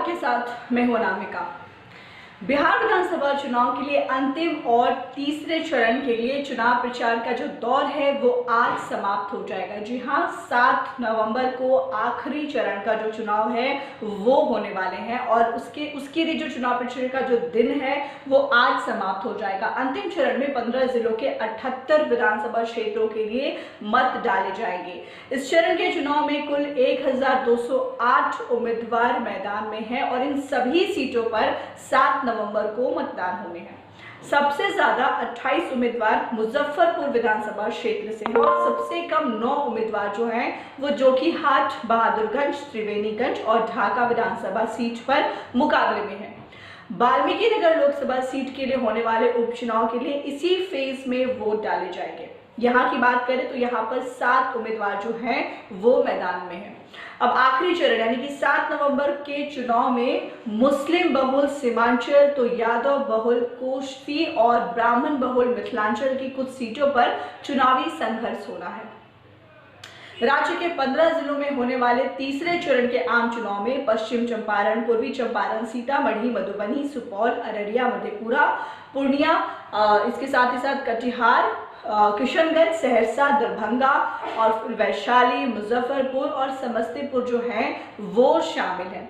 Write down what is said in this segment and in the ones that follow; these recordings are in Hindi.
आपके साथ मैं हूं अनामिका। बिहार विधानसभा चुनाव के लिए अंतिम और तीसरे चरण के लिए चुनाव प्रचार का जो दौर है वो आज समाप्त हो जाएगा। जी हां, 7 नवंबर को आखिरी चरण का जो चुनाव है वो होने वाले हैं और उसके लिए जो चुनाव प्रचार का जो दिन है वो आज समाप्त हो जाएगा। अंतिम चरण में 15 जिलों के 78 विधानसभा क्षेत्रों के लिए मत डाले जाएंगे। इस चरण के चुनाव में कुल 1208 उम्मीदवार मैदान में हैं और इन सभी सीटों पर 7 नवंबर को मतदान होने हैं। सबसे ज्यादा 28 उम्मीदवार मुजफ्फरपुर विधानसभा क्षेत्र से हैं और सबसे कम 9 उम्मीदवार जो हैं वो जोकीहाट, बहादुरगंज, त्रिवेणीगंज और ढाका विधानसभा सीट पर मुकाबले में हैं। वाल्मीकि नगर लोकसभा सीट के लिए होने वाले उपचुनाव के लिए इसी फेज में वोट डाले जाएंगे। यहाँ की बात करें तो यहाँ पर 7 उम्मीदवार जो हैं वो मैदान में हैं। अब आखिरी चरण यानी कि 7 नवंबर के चुनाव में मुस्लिम बहुल सीमांचल तो यादव बहुल कोशी और ब्राह्मण बहुल मिथिलांचल की कुछ सीटों पर चुनावी संघर्ष होना है। राज्य के 15 जिलों में होने वाले तीसरे चरण के आम चुनाव में पश्चिम चंपारण, पूर्वी चंपारण, सीतामढ़ी, मधुबनी, सुपौल, अररिया, मधेपुरा, पूर्णिया, इसके साथ ही साथ कटिहार, किशनगंज, सहरसा, दरभंगा और वैशाली, मुजफ्फरपुर और समस्तीपुर जो हैं वो शामिल हैं।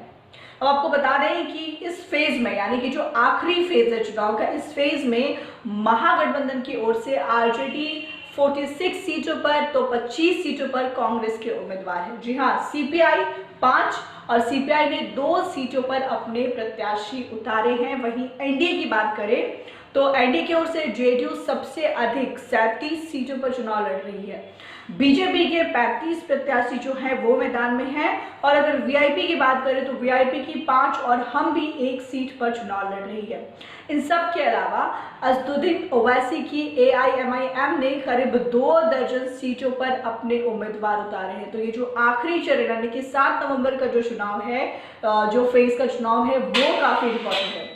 अब आपको बता दें कि इस फेज में यानी कि जो आखिरी फेज है चुनाव का, इस फेज में महागठबंधन की ओर से आरजेडी 46 सीटों पर तो 25 सीटों पर कांग्रेस के उम्मीदवार हैं। जी हां, सीपीआई 5 और सीपीआई ने 2 सीटों पर अपने प्रत्याशी उतारे हैं। वहीं एनडीए की बात करें तो एनडीए की ओर से जेडीयू सबसे अधिक 37 सीटों पर चुनाव लड़ रही है। बीजेपी के 35 प्रत्याशी जो हैं वो मैदान में हैं और अगर वीआईपी की बात करें तो वीआईपी की 5 और हम भी 1 सीट पर चुनाव लड़ रही है। इन सब के अलावा असदुद्दीन ओवैसी की एआईएमआईएम ने करीब 2 दर्जन सीटों पर अपने उम्मीदवार उतारे हैं। तो ये जो आखिरी चरण यानी कि 7 नवंबर का जो चुनाव है, जो फेज का चुनाव है वो काफी इंपॉर्टेंट है।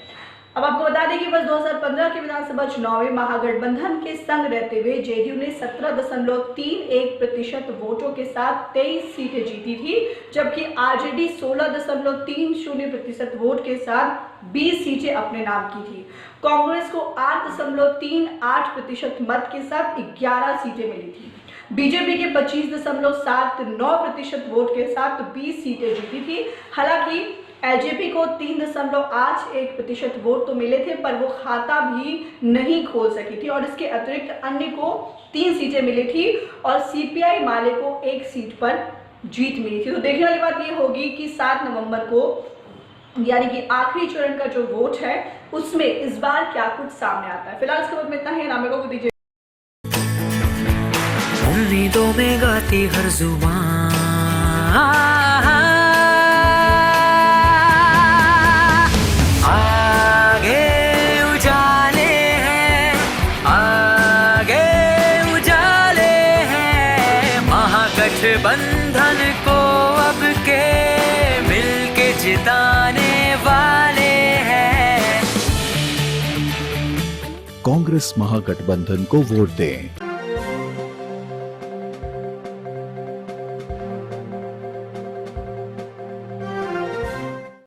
अब आपको बता दें कि वर्ष 2015 के विधानसभा चुनाव में महागठबंधन के संग रहते हुए जेडीयू ने 17.31% वोटों के साथ 23 सीटें जीती थी, जबकि आरजेडी 16.30% वोट के साथ 20 सीटें अपने नाम की थी। कांग्रेस को 8.38% मत के साथ 11 सीटें मिली थी। बीजेपी के 25.79% वोट के साथ 20 सीटें जीती थी। हालांकि एलजेपी को 3.81% वोट तो मिले थे पर वो खाता भी नहीं खोल सकी थी और इसके अतिरिक्त अन्य को 3 सीटें मिली थी और सीपीआई माले को 1 सीट पर जीत मिली थी। तो देखने वाली बात ये होगी कि 7 नवंबर को यानी कि आखिरी चरण का जो वोट है उसमें इस बार क्या कुछ सामने आता है। फिलहाल इस खबर में इतना ही। नामिका को दीजिए। उम्मीदों में गाती हर जुबान गठबंधन को अब के मिलके जिताने वाले हैं। कांग्रेस महागठबंधन को वोट दें।